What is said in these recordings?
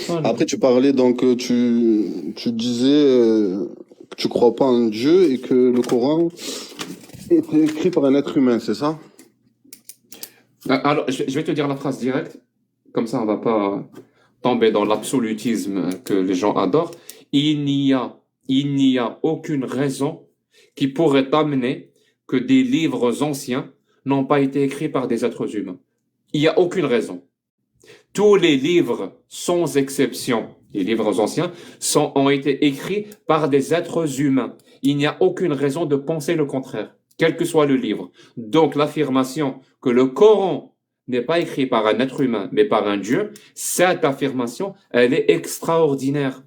Voilà. Après, tu parlais donc, tu disais que tu crois pas en Dieu et que le Coran était écrit par un être humain, c'est ça? Alors, je vais te dire la phrase directe, comme ça on va pas tomber dans l'absolutisme que les gens adorent. Il n'y a, il n'y a aucune raison qui pourrait amener que des livres anciens n'ont pas été écrits par des êtres humains. Il n'y a aucune raison. Tous les livres, sans exception, les livres anciens, ont été écrits par des êtres humains. Il n'y a aucune raison de penser le contraire, quel que soit le livre. Donc l'affirmation que le Coran n'est pas écrit par un être humain, mais par un Dieu, cette affirmation, elle est extraordinaire.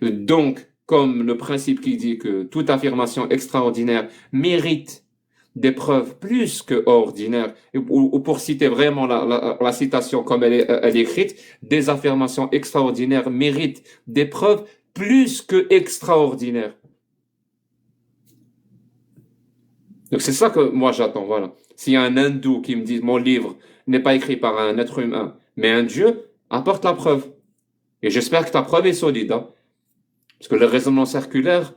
Donc, comme le principe qui dit que toute affirmation extraordinaire mérite des preuves plus que ordinaires, ou pour citer vraiment la citation comme elle est écrite, des affirmations extraordinaires méritent des preuves plus que extraordinaires. Donc c'est ça que moi j'attends, voilà. S'il y a un hindou qui me dit mon livre n'est pas écrit par un être humain, mais un dieu, apporte la preuve. Et j'espère que ta preuve est solide, hein. Parce que le raisonnement circulaire,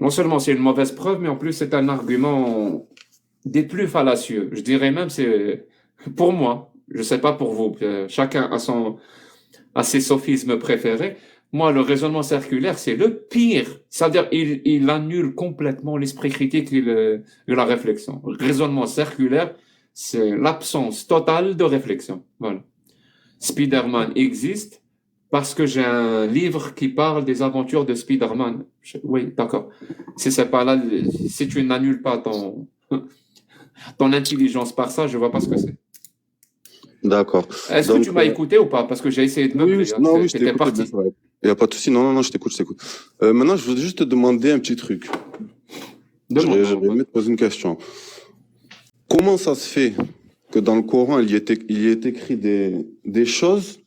non seulement c'est une mauvaise preuve, mais en plus c'est un argument des plus fallacieux. Je dirais même c'est pour moi, je sais pas pour vous, chacun a ses sophismes préférés. Moi, le raisonnement circulaire, c'est le pire. C'est-à-dire, il annule complètement l'esprit critique de la réflexion. Le raisonnement circulaire, c'est l'absence totale de réflexion. Voilà. Spider-Man existe parce que j'ai un livre qui parle des aventures de Spider-Man. Oui, d'accord. Si c'est pas là, si tu n'annules pas ton intelligence par ça, je vois pas ce que c'est. D'accord. Est-ce que Donc, tu m'as écouté ou pas? Parce que j'ai essayé de oui, meubler, hein. non, oui, je t'ai T'étais écouté, bien parti. sûr. Il n'y a pas de souci. Non, non, non, je t'écoute, je t'écoute. Maintenant, je voudrais juste te demander un petit truc. J'aurais Demande-moi. aimé te poser une question. Comment ça se fait que dans le Coran, il y est écrit des choses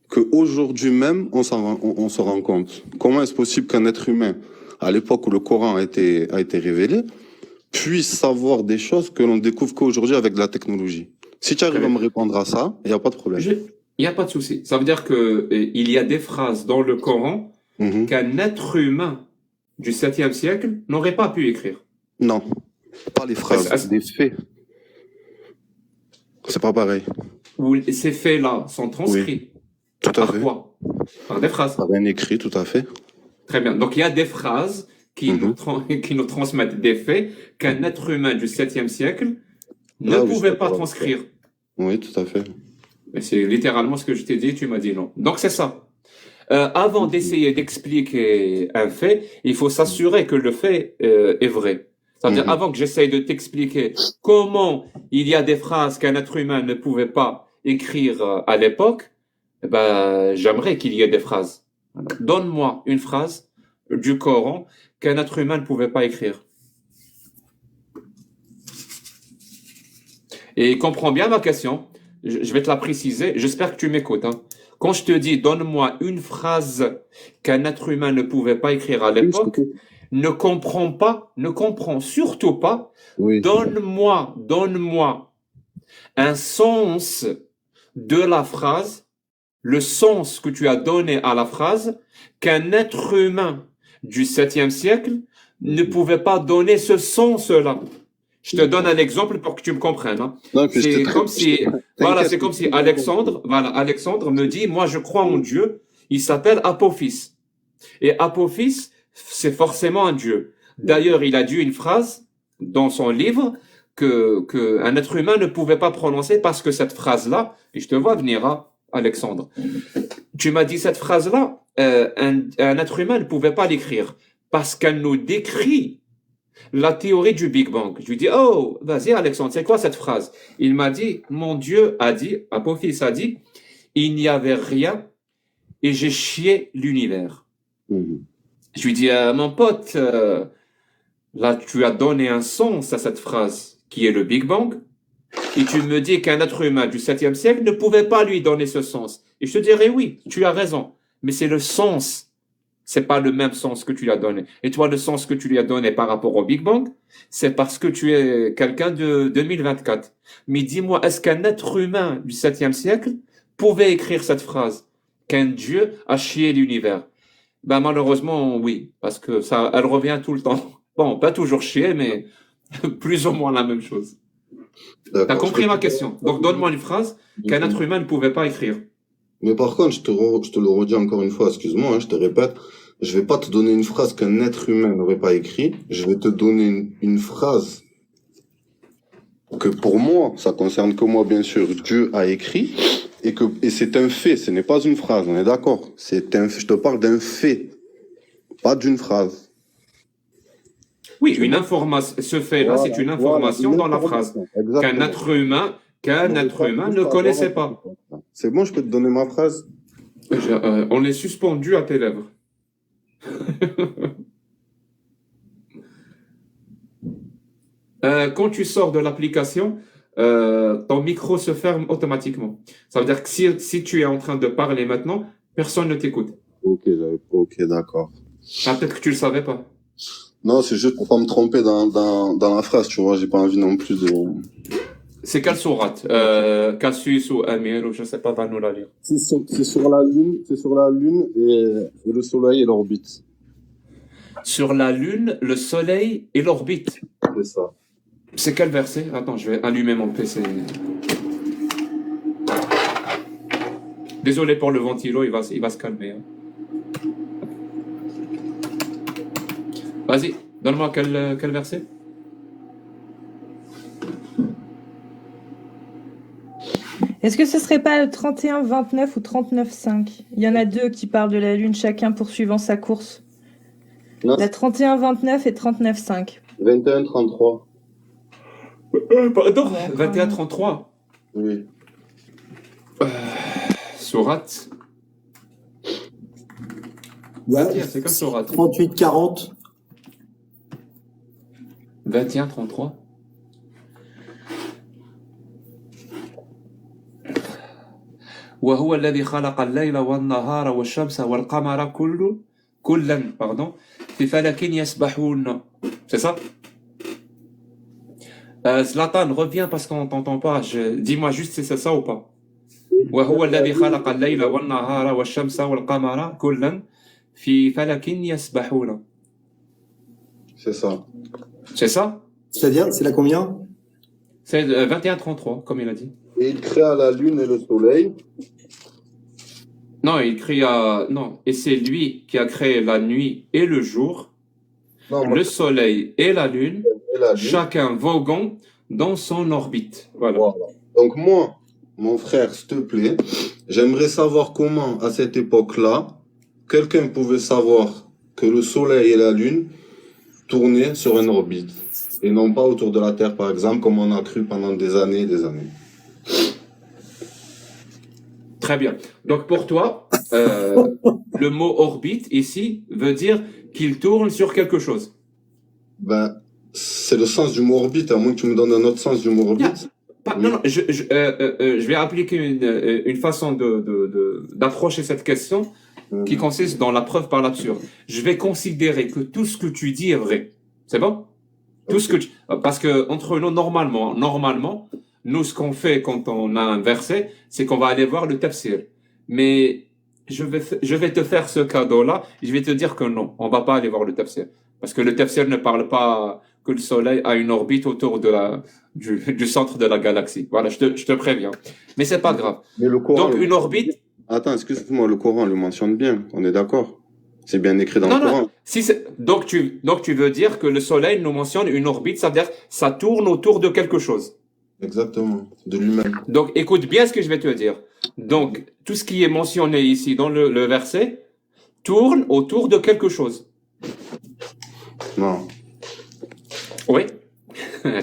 qu'aujourd'hui même, on se rend compte? Comment est-ce possible qu'un être humain, à l'époque où le Coran a été révélé, puisse savoir des choses que l'on découvre qu'aujourd'hui avec de la technologie? Si tu Très arrives à bien. me répondre à ça, il n'y a pas de problème. Je- Il n'y a pas de souci. Ça veut dire que il y a des phrases dans le Coran Mhm. qu'un être humain du 7e siècle n'aurait pas pu écrire. Non, pas les Est-ce- phrases, est-ce- des faits. C'est pas pareil. Où ces faits-là sont Oui, transcrits tout à par fait. quoi? Par des phrases. Par un écrit, tout à fait. Très bien. Donc il y a des phrases Mhm. qui nous transmettent des faits qu'un être humain du 7e siècle ne Là, oui, je suis pouvait pas d'accord avec toi. transcrire. Oui, tout à fait. Mais c'est littéralement ce que je t'ai dit, tu m'as dit non. Donc c'est ça. Avant Mhm. d'essayer d'expliquer un fait, il faut s'assurer que le fait est vrai. C'est-à-dire, Mhm. avant que j'essaye de t'expliquer comment il y a des phrases qu'un être humain ne pouvait pas écrire à l'époque, eh ben, j'aimerais qu'il y ait des phrases. Alors, donne-moi une phrase du Coran qu'un être humain ne pouvait pas écrire. Et comprends bien ma question. Je vais te la préciser. J'espère que tu m'écoutes, hein. Quand je te dis donne-moi une phrase qu'un être humain ne pouvait pas écrire à Oui, je l'époque, t'écoute. ne comprends surtout pas. Oui. Donne-moi un sens de la phrase, le sens que tu as donné à la phrase, qu'un être humain du 7e siècle ne Mhm. pouvait pas donner ce sens-là. Je te donne D'accord. un exemple pour que tu me comprennes, hein. Non, et puis C'est comme si, voilà, t'inquiète, c'est je t'ai comme si très bien compris. Alexandre me dit, moi je crois en Oui. Dieu, il s'appelle Apophis. Et Apophis, c'est forcément un Dieu. D'ailleurs, il a dit une phrase dans son livre que un être humain ne pouvait pas prononcer parce que cette phrase-là, et je te vois venir, hein, Alexandre, tu m'as dit cette phrase-là, un être humain ne pouvait pas l'écrire parce qu'elle nous décrit la théorie du Big Bang. Je lui dis, oh, vas-y Alexandre, c'est quoi cette phrase? Il m'a dit, mon Dieu a dit, Apophis a dit, il n'y avait rien et j'ai chié l'univers. Mhm. Je lui dis, mon pote, là tu as donné un sens à cette phrase qui est le Big Bang et tu me dis qu'un être humain du 7e siècle ne pouvait pas lui donner ce sens. Et je te dirais, oui, tu as raison, mais c'est le sens. C'est pas le même sens que tu lui as donné. Et toi, le sens que tu lui as donné par rapport au Big Bang, c'est parce que tu es quelqu'un de 2024. Mais dis-moi, est-ce qu'un être humain du 7e siècle pouvait écrire cette phrase, qu'un Dieu a chié l'univers? Ben, malheureusement, oui, parce que ça, elle revient tout le temps. Bon, pas toujours chier, mais plus ou moins la même chose. T'as D'accord. compris ma question? Donc, donne-moi une phrase qu'un être humain ne pouvait pas écrire. Mais par contre, je te le redis encore une fois, excuse-moi, hein, je te répète, je vais pas te donner une phrase qu'un être humain n'aurait pas écrit, je vais te donner une phrase que pour moi, ça concerne que moi, bien sûr, Dieu a écrit, et c'est un fait, ce n'est pas une phrase, on est d'accord? Je te parle d'un fait, pas d'une phrase. Oui, une information, ce fait-là, c'est une information dans la phrase qu'un Exactement. être humain ne connaissait pas. C'est bon, je peux te donner ma phrase? On est suspendu à tes lèvres. Quand tu sors de l'application, ton micro se ferme automatiquement. Ça veut dire que si tu es en train de parler maintenant, personne ne t'écoute. Ok, d'accord. Ah, peut-être que tu le savais pas. Non, c'est juste pour pas me tromper dans la phrase, tu vois, j'ai pas envie non plus de... C'est quelle sourate? Cassius ou Amir ou je sais pas, va nous la lire. C'est sur la Lune et le Soleil et l'orbite. Sur la Lune, le Soleil et l'orbite. C'est ça. C'est quel verset? Attends, je vais allumer mon PC. Désolé pour le ventilo, il va se calmer. Hein. Vas-y, donne-moi quel verset? Est-ce que ce serait pas le 31, 29 ou 39, 5? Il y en a deux qui parlent de la Lune, chacun poursuivant sa course. Non, La 31, 29 et 39, 5. 21, 33. Pardon, Ouais, 21, 33. Oui. Sourate. Ouais, C'est comme sourate. 38, 40. 21, 33. وهو الذي خلق الليل والنهار والشمس والقمر كلا في فلك يسبحون. C'est ça? Zlatan, reviens parce qu'on t'entend pas. Dis-moi juste si c'est ça ou pas. وهو الذي خلق الليل والنهار والشمس والقمر كلا في فلك يسبحون. C'est ça. C'est ça? C'est-à-dire, c'est la combien? C'est 21-33, comme il a dit. Et il créa la Lune et le Soleil. Non, il cria... Non, et c'est lui qui a créé la nuit et le jour, Non, moi, le soleil et la lune, et la Lune. chacun voguant dans son orbite. Voilà. Voilà. Donc moi, mon frère, s'il te plaît, j'aimerais savoir comment, à cette époque-là, quelqu'un pouvait savoir que le Soleil et la Lune tournaient sur une orbite. Et non pas autour de la Terre, par exemple, comme on a cru pendant des années et des années. Très bien. Donc pour toi, le mot orbite ici veut dire qu'il tourne sur quelque chose. Ben, c'est le sens du mot orbite, à moins que tu me donnes un autre sens du mot orbite. Oui. Non, je vais appliquer une façon d'approcher cette question qui consiste dans la preuve par l'absurde. Je vais considérer que tout ce que tu dis est vrai. C'est bon? Tout ce que parce que entre nous, normalement, nous, ce qu'on fait quand on a un verset, c'est qu'on va aller voir le tafsir. Mais je vais te faire ce cadeau-là, je vais te dire que non, on va pas aller voir le tafsir. Parce que le tafsir ne parle pas que le soleil a une orbite autour du centre de la galaxie. Voilà, je te préviens. Mais c'est pas grave. Mais le Coran, Donc, une orbite, Attends, excuse-moi, le Coran le mentionne bien, on est d'accord? C'est bien écrit dans non, le Coran. non. Donc tu veux dire que le soleil nous mentionne une orbite, ça veut dire ça tourne autour de quelque chose. Exactement, de lui-même. Donc écoute bien ce que je vais te dire. Donc tout ce qui est mentionné ici dans le verset tourne autour de quelque chose. Non. Oui.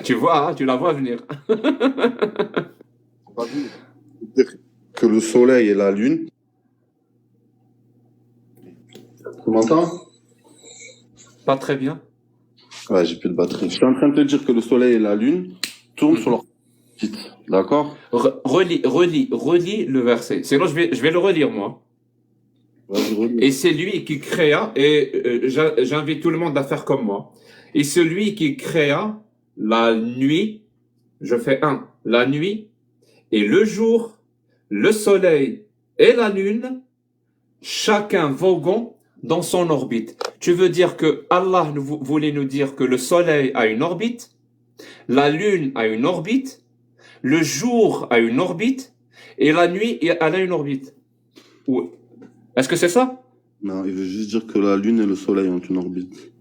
Tu vois, hein, tu la vois venir. Pas dit. Dire que le Soleil et la Lune. Tu m'entends? Pas très bien. Ouais, j'ai plus de batterie. Je suis en train de te dire que le Soleil et la Lune tournent sur leur orbite. D'accord? Relis le verset. Sinon je vais le relire moi. Vas-y, relis. Et c'est lui qui créa, et j'invite tout le monde à faire comme moi. Et celui qui créa la nuit, je fais la nuit, et le jour, le soleil et la lune, chacun voguant dans son orbite. Tu veux dire que Allah voulait nous dire que le soleil a une orbite, la lune a une orbite, le jour a une orbite, et la nuit, elle a une orbite. Est-ce que c'est ça? Non, il veut juste dire que la Lune et le Soleil ont une orbite.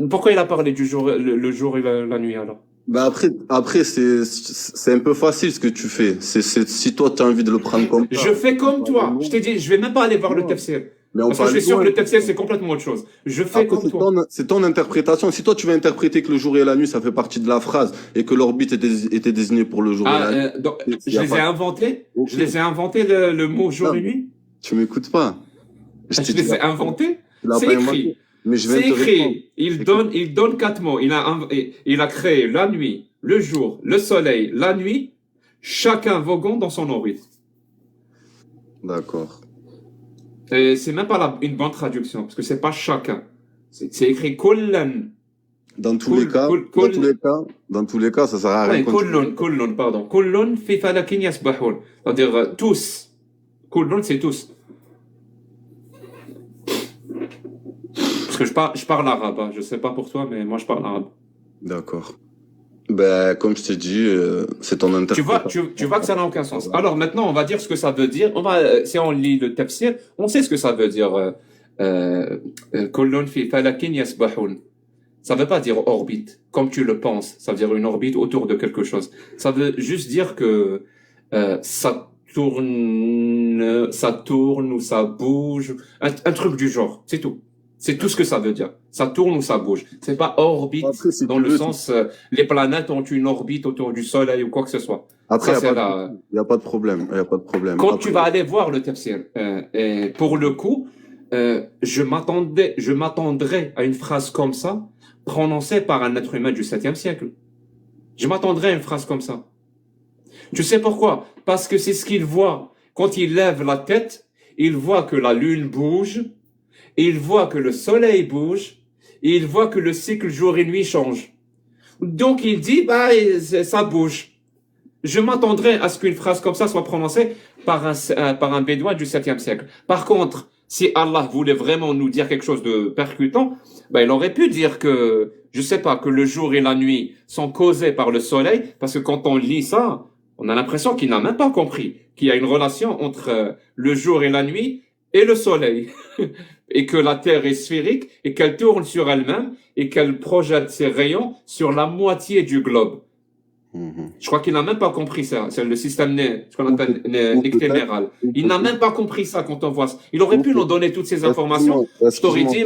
Pourquoi il a parlé du jour, le jour et la nuit alors? Bah après c'est un peu facile ce que tu fais. Si toi tu as envie de le prendre comme ça. Je fais comme toi. Je t'ai dit, je vais même pas aller voir le tafsir. Mais on Parce que je parle suis sûr que loin. le tafsir c'est complètement autre chose. Je fais Après, comme toi. c'est ton interprétation. Si toi tu veux interpréter que le jour et la nuit ça fait partie de la phrase et que l'orbite était désignée pour le jour et la nuit. Donc, Il y je a les ai pas- inventés. Ok. Je les ai inventés le mot jour Non, et nuit. Tu m'écoutes pas. Je t'ai les dit, ai inventés. tu l'as C'est pas écrit. inventé. Mais je vais C'est te répondre. écrit. Il donne 4 mots. Il a créé la nuit, le jour, le soleil, la nuit, chacun voguant dans son orbite. D'accord. Et c'est même pas une bonne traduction, parce que c'est pas chacun. C'est écrit kullan. Dans tous les cas, ça sert à rien. Kullun, pardon. Kullun fi falakin yasbahun. C'est-à-dire tous. Kullun, c'est tous. Parce que je parle arabe, hein. Je sais pas pour toi, mais moi je parle arabe. D'accord. Ben, comme je t'ai dit, c'est ton interprétation. Tu vois que ça n'a aucun sens. Alors maintenant, on va dire ce que ça veut dire. Si on lit le tafsir, on sait ce que ça veut dire. Kullun fi falakin yasbahun. Ça veut pas dire orbite, comme tu le penses. Ça veut dire une orbite autour de quelque chose. Ça veut juste dire que ça tourne ou ça bouge. Un truc du genre, c'est tout. C'est tout ce que ça veut dire. Ça tourne ou ça bouge. C'est pas orbite Après, si dans tu le veux, sens les planètes ont une orbite autour du Soleil ou quoi que ce soit. Après, Ça, il n'y a pas de problème. Il y a pas de problème. Quand Après, tu vas aller voir le tafsir, et pour le coup, je m'attendrais à une phrase comme ça, prononcée par un être humain du 7e siècle. Je m'attendrais à une phrase comme ça. Tu sais pourquoi? Parce que c'est ce qu'il voit. Quand il lève la tête, il voit que la lune bouge, il voit que le soleil bouge, et il voit que le cycle jour et nuit change. Donc il dit, ça bouge. Je m'attendrais à ce qu'une phrase comme ça soit prononcée par un bédouin du 7e siècle. Par contre, si Allah voulait vraiment nous dire quelque chose de percutant, il aurait pu dire que, je sais pas, que le jour et la nuit sont causés par le soleil, parce que quand on lit ça, on a l'impression qu'il n'a même pas compris qu'il y a une relation entre le jour et la nuit et le soleil. Et que la Terre est sphérique et qu'elle tourne sur elle-même et qu'elle projette ses rayons sur la moitié du globe. Je crois qu'il n'a même pas compris ça. C'est le système ce qu'on appelle nicténéral. Il n'a même pas compris ça quand on voit ça. Il aurait pu nous donner toutes ces informations. Je t'aurais dit,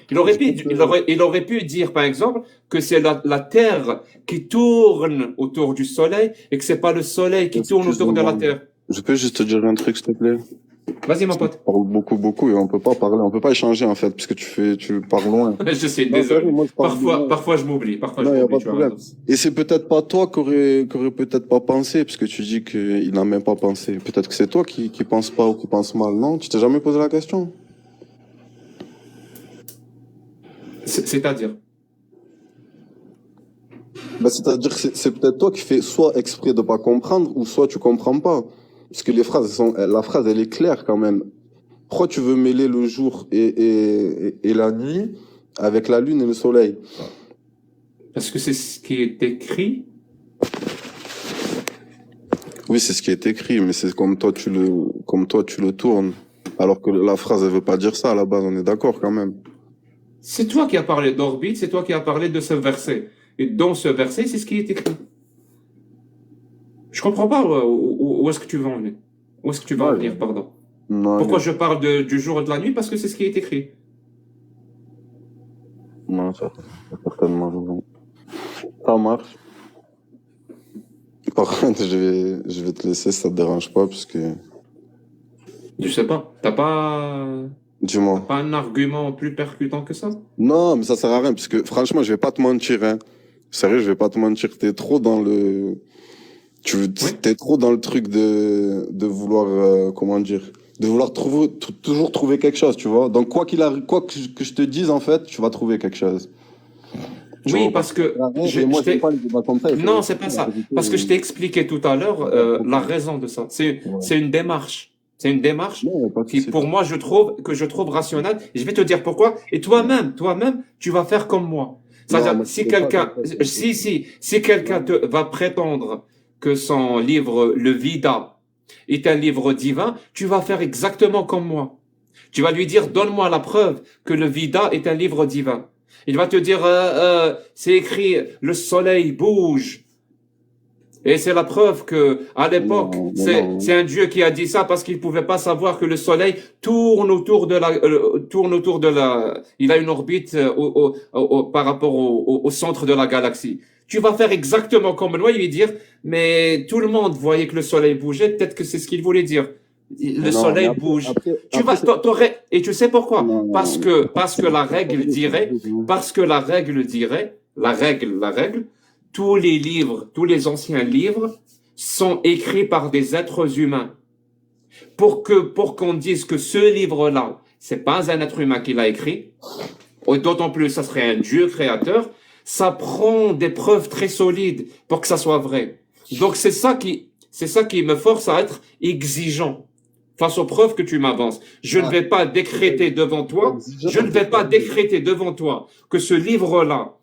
il aurait pu dire, par exemple, que c'est la Terre qui tourne autour du Soleil et que c'est pas le Soleil qui tourne autour de la Terre. Je peux juste te dire un truc, s'il te plaît? Vas-y, mon pote. Tu parles beaucoup et on peut pas parler, on peut pas échanger, en fait, puisque tu parles loin. Je sais, Non, désolé. sérieux, moi, je parle loin. Parfois, je m'oublie. Non, y a pas de problème. Et c'est peut-être pas toi qui aurait peut-être pas pensé, puisque tu dis qu'il n'a même pas pensé. Peut-être que c'est toi qui pense pas ou qui pense mal, non? Tu t'es jamais posé la question? C'est-à-dire? C'est-à-dire que c'est peut-être toi qui fais soit exprès de pas comprendre, ou soit tu comprends pas. Parce que la phrase, elle est claire quand même. Pourquoi tu veux mêler le jour et la nuit avec la lune et le soleil? Parce que c'est ce qui est écrit. Oui, c'est ce qui est écrit, mais c'est comme toi tu le tournes. Alors que la phrase, elle veut pas dire ça à la base, on est d'accord quand même. C'est toi qui as parlé d'orbite, c'est toi qui as parlé de ce verset. Et dans ce verset, c'est ce qui est écrit. Je comprends pas où est-ce que tu vas en venir. Où est-ce que tu vas en venir, pardon. Non, Pourquoi je parle du jour et de la nuit? Parce que c'est ce qui est écrit. Non, ça certainement raison. Ça marche. Par contre, je vais te laisser, si ça te dérange pas, puisque... Je sais pas. T'as pas un argument plus percutant que ça? Non, mais ça sert à rien, parce que franchement, je vais pas te mentir, hein. Sérieux, je vais pas te mentir, t'es trop dans le... T'es trop dans le truc de vouloir, comment dire, de vouloir toujours trouver quelque chose, tu vois. Donc, quoi que je te dise, en fait, tu vas trouver quelque chose. Oui, parce que Et moi, je t'ai... c'est pas le débat comme ça. Il faut Non, c'est pas la ça. vérité. Parce que je t'ai expliqué tout à l'heure la raison de ça. C'est une démarche. C'est une démarche Non, pas de qui, souci. pour moi, je trouve rationnelle. Et je vais te dire pourquoi. Et toi-même, tu vas faire comme moi. C'est-à-dire, moi, si je fais pas quelqu'un, comme ça. si quelqu'un va prétendre que son livre, le Vida, est un livre divin, tu vas faire exactement comme moi. Tu vas lui dire, donne-moi la preuve que le Vida est un livre divin. Il va te dire, c'est écrit, le soleil bouge. Et c'est la preuve que, à l'époque, Non, c'est un Dieu qui a dit ça parce qu'il pouvait pas savoir que le soleil tourne autour de il a une orbite par rapport au centre de la galaxie. Tu vas faire exactement comme moi, il va dire, mais tout le monde voyait que le soleil bougeait, peut-être que c'est ce qu'il voulait dire. Le Non, soleil mais bouge. après, Et tu sais pourquoi? Non, non, Parce que la règle dirait, la règle, tous les livres, tous les anciens livres sont écrits par des êtres humains. Pour qu'on dise que ce livre-là, c'est pas un être humain qui l'a écrit, et d'autant plus, ça serait un Dieu créateur, ça prend des preuves très solides pour que ça soit vrai. Donc c'est ça qui me force à être exigeant face aux preuves que tu m'avances. Je ne vais pas décréter devant toi, que ce livre-là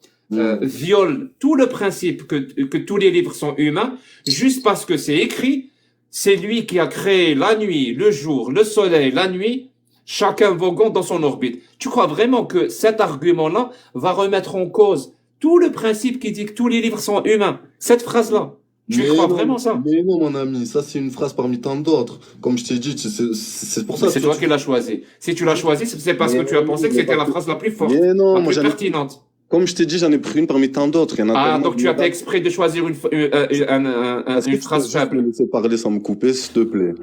viole tout le principe que tous les livres sont humains, juste parce que c'est écrit, c'est lui qui a créé la nuit, le jour, le soleil, la nuit, chacun voguant dans son orbite. Tu crois vraiment que cet argument-là va remettre en cause tout le principe qui dit que tous les livres sont humains? Cette phrase-là, tu crois vraiment ça? Mais non, mon ami, ça c'est une phrase parmi tant d'autres. Comme je t'ai dit, c'est pour ça C'est que toi qui l'as choisi. Si tu l'as choisi, c'est parce que tu as pensé que c'était la phrase la plus forte, Mais non, la moi, plus pertinente. comme je t'ai dit, j'en ai pris une parmi tant d'autres. Il y en a Ah, tellement donc tu as fait exprès de choisir Est-ce que une tu peux phrase juste me faible. laisser parler sans me couper, s'il te plaît?